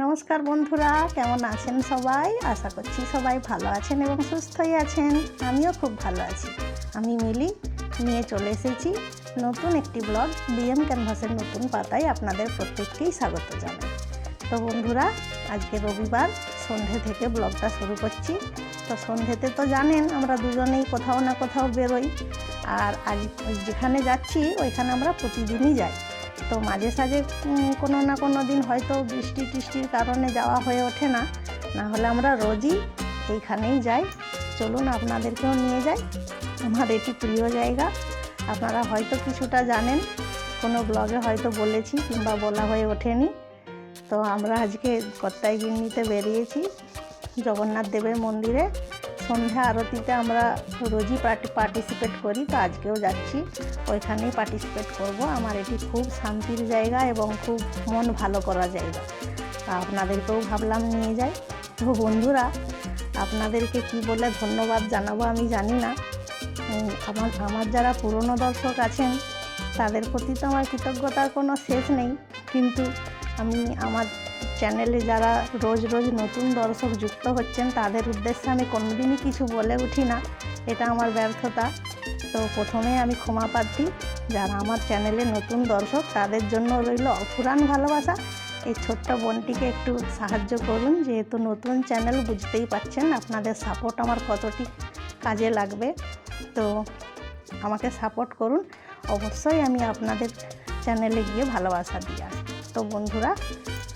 নমস্কার বন্ধুরা, কেমন আছেন সবাই? আশা করছি সবাই ভালো আছেন এবং সুস্থই আছেন। আমিও খুব ভালো আছি। আমি মিলি নিয়ে চলে এসেছি নতুন একটি ব্লগ। বিএম ক্যানভাসের নতুন পাতায় আপনাদের প্রত্যেককেই স্বাগত জানাই। তো বন্ধুরা, আজকে রবিবার সন্ধে থেকে ব্লগটা শুরু করছি। তো সন্ধেতে তো জানেন আমরা দুজনেই কোথাও না কোথাও বেরোই, আর আজ যেখানে যাচ্ছি ওইখানে আমরা প্রতিদিনই যাই। তো মাঝে সাঝে কোনো না কোনো দিন হয়তো বৃষ্টি টিষ্টির কারণে যাওয়া হয়ে ওঠে না, না হলে আমরা রোজই এইখানেই যাই। চলুন আপনাদেরকেও নিয়ে যাই। আমার এটি প্রিয় জায়গা, আপনারা হয়তো কিছুটা জানেন, কোনো ব্লগে হয়তো বলেছি কিংবা বলা হয়ে ওঠেনি। তো আমরা আজকে কত্তাইগিন্নিতে বেরিয়েছি জগন্নাথ দেবের মন্দিরে। সন্ধ্যা আরতিতে আমরা রোজই পার্টিসিপেট করি, তো আজকেও যাচ্ছি, ওইখানেই পার্টিসিপেট করব। আমার এটি খুব শান্তির জায়গা এবং খুব মন ভালো করা জায়গা। আপনাদেরকেও ভাবলাম নিয়ে যাই। তো বন্ধুরা, আপনাদেরকে কি বলে ধন্যবাদ জানাবো আমি জানি না। আমার যারা পুরনো দর্শক আছেন তাদের প্রতি তো আমার কৃতজ্ঞতার কোনো শেষ নেই, কিন্তু আমি আমার চ্যানেলে যারা রোজ রোজ নতুন দর্শক যুক্ত হচ্ছেন তাদের উদ্দেশ্যে আমি কোনোদিনই কিছু বলে উঠি না, এটা আমার ব্যর্থতা। তো প্রথমে আমি ক্ষমা প্রার্থী। যারা আমার চ্যানেলে নতুন দর্শক তাদের জন্য রইল অফুরান ভালোবাসা। এই ছোট্ট বোনটিকে একটু সাহায্য করুন, যেহেতু নতুন চ্যানেল, বুঝতেই পারছেন আপনাদের সাপোর্ট আমার কতটি কাজে লাগবে। তো আমাকে সাপোর্ট করুন, অবশ্যই আমি আপনাদের চ্যানেলে গিয়ে ভালোবাসা দিয়ে আসি। তো বন্ধুরা,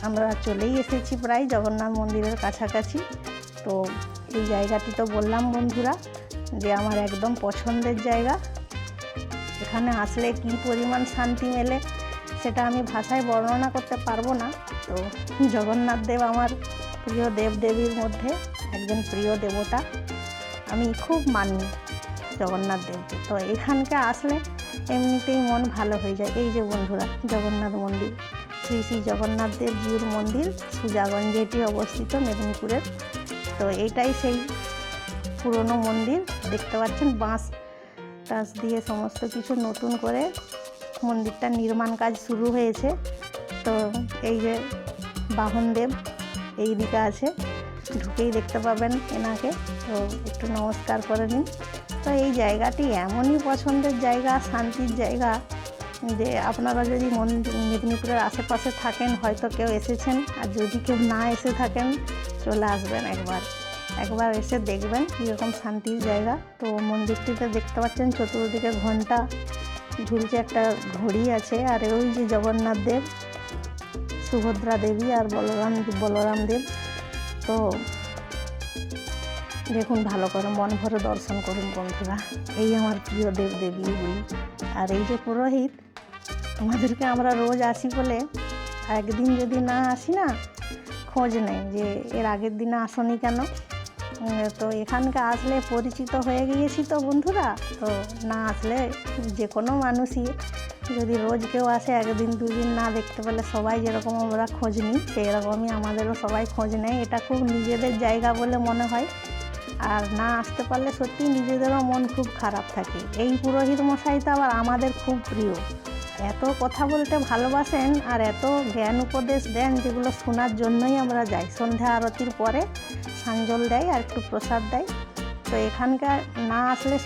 আমরা চলেই এসেছি প্রায় জগন্নাথ মন্দিরের কাছাকাছি। তো এই জায়গাটি তো বললাম বন্ধুরা যে আমার একদম পছন্দের জায়গা। এখানে আসলে কী পরিমাণ শান্তি মেলে সেটা আমি ভাষায় বর্ণনা করতে পারবো না। তো জগন্নাথ দেব আমার প্রিয় দেবদেবীর মধ্যে একজন প্রিয় দেবতা, আমি খুব মানি জগন্নাথ দেবকে। তো এখানকে আসলে এমনিতেই মন ভালো হয়ে যায়। এই যে বন্ধুরা, জগন্নাথ মন্দির, শ্রী শ্রী জগন্নাথ দেব জিউর মন্দির, সুজাগঞ্জে এটি অবস্থিত, মেদিনীপুরের। তো এইটাই সেই পুরনো মন্দির। দেখতে পাচ্ছেন বাঁশ টাস দিয়ে সমস্ত কিছু নতুন করে মন্দিরটা নির্মাণ কাজ শুরু হয়েছে। তো এই যে বাহনদেব এই দিকে আছে, ঢুকেই দেখতে পাবেন এনাকে। তো একটু নমস্কার করে নিন। তো এই জায়গাটি এমনই পছন্দের জায়গা, শান্তির জায়গা, যে আপনারা যদি মেদিনীপুরের আশেপাশে থাকেন হয়তো কেউ এসেছেন, আর যদি কেউ না এসে থাকেন চলে আসবেন একবার এসে দেখবেন কীরকম শান্তির জায়গা। তো মন্দিরটিতে দেখতে পাচ্ছেন চতুর্দিকে ঘন্টা ঝুলছে, একটা ঘড়ি আছে, আর ওই যে জগন্নাথ দেব, সুভদ্রা দেবী আর বলরাম দেব। তো দেখুন, ভালো করে মন ভরে দর্শন করুন বন্ধুরা। এই আমার প্রিয় দেবদেবীগুলি। আর এই যে পুরোহিত, আমাদেরকে আমরা রোজ আসি বলে একদিন যদি না আসি না, খোঁজ নেই যে এর আগের দিনে আসনি কেন। তো এখানকে আসলে পরিচিত হয়ে গিয়েছি তো বন্ধুরা। তো না আসলে যে কোনো মানুষই যদি রোজ কেউ আসে, একদিন দুদিন না দেখতে পেলে সবাই যেরকম আমরা খোঁজ নিই, সেই রকমই আমাদেরও সবাই খোঁজ নেয়। এটা খুব নিজেদের জায়গা বলে মনে হয়, আর না আসতে পারলে সত্যি নিজেদেরও মন খুব খারাপ থাকে। এই পুরোহিত মশাই তো আবার আমাদের খুব প্রিয়, এত কথা বলতে ভালোবাসেন আর এত জ্ঞান উপদেশ দেন, যেগুলো শোনার জন্যই আমরা যাই। সন্ধ্যা আরতির পরে সাঞ্জল দেয় আর একটু প্রসাদ দেয়। তো এখানকার না আসলে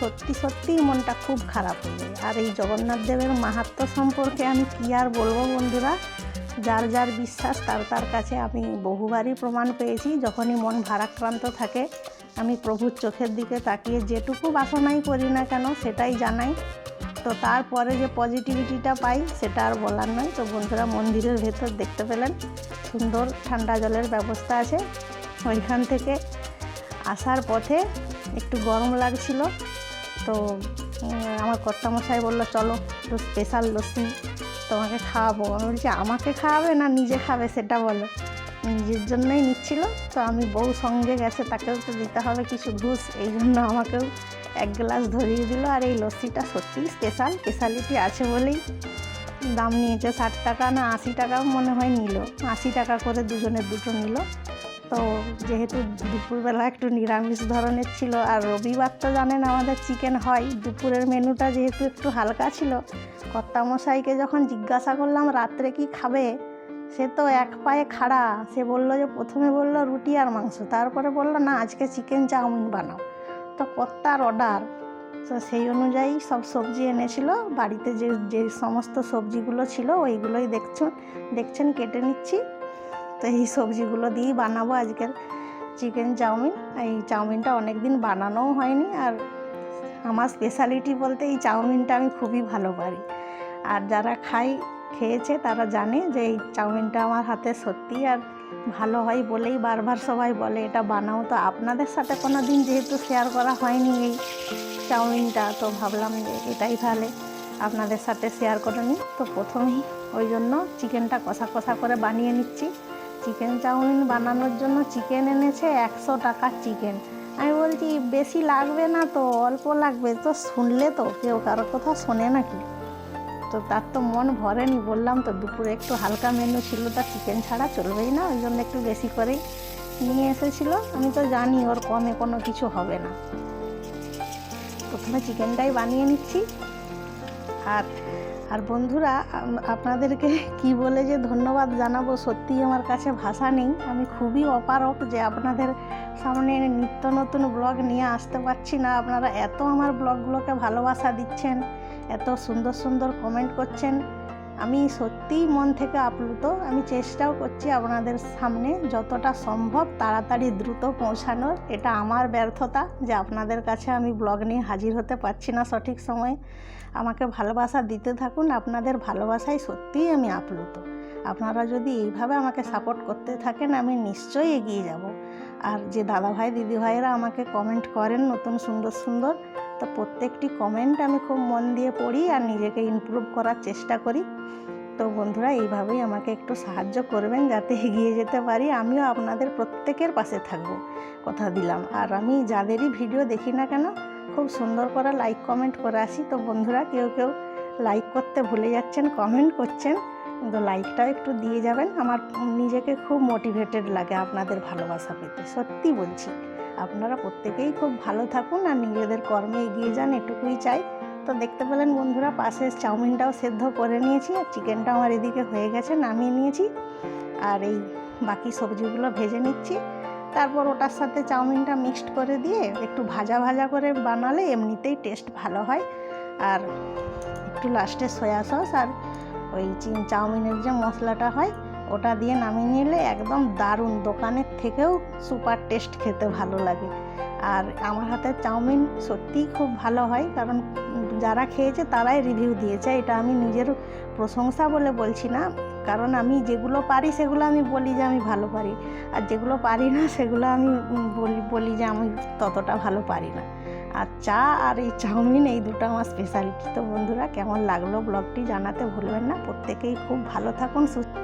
সত্যিই মনটা খুব খারাপ হয়ে যায়। আর এই জগন্নাথ দেবের মাহাত্ম্য সম্পর্কে আমি কী আর বলবো বন্ধুরা, যার যার বিশ্বাস তার কাছে আমি বহুবারই প্রমাণ পেয়েছি। যখনই মন ভারাক্রান্ত থাকে আমি প্রভুর চোখের দিকে তাকিয়ে যেটুকু বাসনাই করি না কেন সেটাই জানাই। তো তারপরে যে পজিটিভিটিটা পাই সেটা আর বলার নয়। তো বন্ধুরা, মন্দিরের ভেতর দেখতে পেলেন সুন্দর ঠান্ডা জলের ব্যবস্থা আছে। ওইখান থেকে আসার পথে একটু গরম লাগছিল, তো আমার কর্তামশাই বললো চলো একটু স্পেশাল লস্যি তোমাকে খাওয়াবো। আমি বলছি আমাকে খাওয়াবে না নিজে খাবে সেটা বলো। নিজের জন্যই নিচ্ছিল, তো আমি বউ সঙ্গে গেছে, তাকেও তো দিতে হবে কিছু ঘুষ, এই জন্য আমাকেও এক গ্লাস ধরিয়ে দিল। আর এই লস্যিটা সত্যিই স্পেশালিটি আছে বলেই দাম নিয়েছে। 60 টাকা না 80 টাকাও মনে হয় নিল, 80 টাকা করে দুজনের দুটো নিল। তো যেহেতু দুপুরবেলা একটু নিরামিষ ধরনের ছিল, আর রবিবার তো জানেন আমাদের চিকেন হয়, দুপুরের মেনুটা যেহেতু একটু হালকা ছিল, কর্তামশাইকে যখন জিজ্ঞাসা করলাম রাত্রে কি খাবে, সে তো এক পায়ে খাড়া। সে বলল যে প্রথমে বলল রুটি আর মাংস, তারপরে বলল না আজকে চিকেন চাউমিন বানাও। তো কর্তার অর্ডার, তো সেই অনুযায়ী সব সবজি এনেছিল। বাড়িতে যে যে সমস্ত সবজিগুলো ছিল ওইগুলোই দেখছেন কেটে নিচ্ছি। তো এই সবজিগুলো দিয়েই বানাবো আজকের চিকেন চাউমিন। এই চাউমিনটা অনেক দিন বানানোও হয়নি, আর আমার স্পেশালিটি বলতে এই চাউমিনটা আমি খুবই ভালো পারি। আর যারা খেয়েছে তারা জানে যে এই চাউমিনটা আমার হাতে সত্যি আর ভালো হয় বলেই বারবার সবাই বলে এটা বানাও। তো আপনাদের সাথে কোনো দিন যেহেতু শেয়ার করা হয়নি এই চাউমিনটা, তো ভাবলাম যে এটাই তাহলে আপনাদের সাথে শেয়ার করে নিই। তো প্রথমেই ওই জন্য চিকেনটা কষা কষা করে বানিয়ে নিচ্ছি। চিকেন চাউমিন বানানোর জন্য চিকেন এনেছে 100 টাকার চিকেন। আমি বলছি বেশি লাগবে না তো, অল্প লাগবে। তো শুনলে তো কেউ কারো কথা শোনে নাকি? তো তার তো মন ভরেনি। বললাম তো দুপুরে একটু হালকা মেনু ছিল, তার চিকেন ছাড়া চলবেই না, ওই জন্য একটু বেশি করেই নিয়ে এসেছিল। আমি তো জানি ওর কমে কোনো কিছু হবে না। প্রথমে চিকেনটাই বানিয়ে নিচ্ছি। আর বন্ধুরা, আপনাদেরকে কি বলে যে ধন্যবাদ জানাবো, সত্যিই আমার কাছে ভাষা নেই। আমি খুবই অপারক যে আপনাদের সামনে নিত্য নতুন ব্লগ নিয়ে আসতে পারছি না। আপনারা এত আমার ব্লগগুলোকে ভালোবাসা দিচ্ছেন, এত সুন্দর সুন্দর কমেন্ট করছেন, আমি সত্যিই মন থেকে আপ্লুত। আমি চেষ্টাও করছি আপনাদের সামনে যতটা সম্ভব তাড়াতাড়ি দ্রুত পৌঁছানোর। এটা আমার ব্যর্থতা যে আপনাদের কাছে আমি ব্লগ নিয়ে হাজির হতে পারছি না সঠিক সময়ে। আমাকে ভালোবাসা দিতে থাকুন, আপনাদের ভালোবাসায় সত্যিই আমি আপ্লুত। আপনারা যদি এইভাবে আমাকে সাপোর্ট করতে থাকেন আমি নিশ্চয়ই এগিয়ে যাব। আর যে দাদাভাই দিদিভাইরা আমাকে কমেন্ট করেন নতুন সুন্দর সুন্দর, তো প্রত্যেকটি কমেন্ট আমি খুব মন দিয়ে পড়ি আর নিজেকে ইমপ্রুভ করার চেষ্টা করি। তো বন্ধুরা, এইভাবেই আমাকে একটু সাহায্য করবেন যাতে এগিয়ে যেতে পারি। আমিও আপনাদের প্রত্যেকের পাশে থাকব, কথা দিলাম। আর আমি যাদেরই ভিডিও দেখি না কেন খুব সুন্দর করে লাইক কমেন্ট করে আসি। তো বন্ধুরা, কেউ লাইক করতে ভুলে যাচ্ছেন, কমেন্ট করছেন, কিন্তু লাইকটাও একটু দিয়ে যাবেন। আমার নিজেকে খুব মোটিভেটেড লাগে আপনাদের ভালোবাসা পেতে, সত্যি বলছি। আপনারা প্রত্যেকেই খুব ভালো থাকুন আর নিজেদের কর্মে এগিয়ে যান, এটুকুই চাই। তো দেখতে পেলেন বন্ধুরা, পাশে চাউমিনটাও সেদ্ধ করে নিয়েছি আর চিকেনটা আমার এদিকে হয়ে গেছে, নামিয়ে নিয়েছি। আর এই বাকি সবজিগুলো ভেজে নিচ্ছি। তারপর ওটার সাথে চাউমিনটা মিক্সড করে দিয়ে একটু ভাজা ভাজা করে বানালে এমনিতেই টেস্ট ভালো হয়। আর একটু লাস্টে সয়া সস আর ওই চাউমিনের যে মশলাটা হয় ওটা দিয়ে নামিয়ে নিলে একদম দারুণ, দোকানের থেকেও সুপার টেস্ট, খেতে ভালো লাগে। আর আমার হাতের চাউমিন সত্যিই খুব ভালো হয়, কারণ যারা খেয়েছে তারাই রিভিউ দিয়েছে। এটা আমি নিজের প্রশংসা বলে বলছি না, কারণ আমি যেগুলো পারি সেগুলো আমি বলি যে আমি ভালো পারি, আর যেগুলো পারি না সেগুলো আমি বলি যে আমি ততটা ভালো পারি না। আর চা আর এই চাউমিন, এই দুটো আমার স্পেশালিটি। তো বন্ধুরা, কেমন লাগলো ব্লগটি জানাতে ভুলবেন না। প্রত্যেকেই খুব ভালো থাকুন, সুস্থ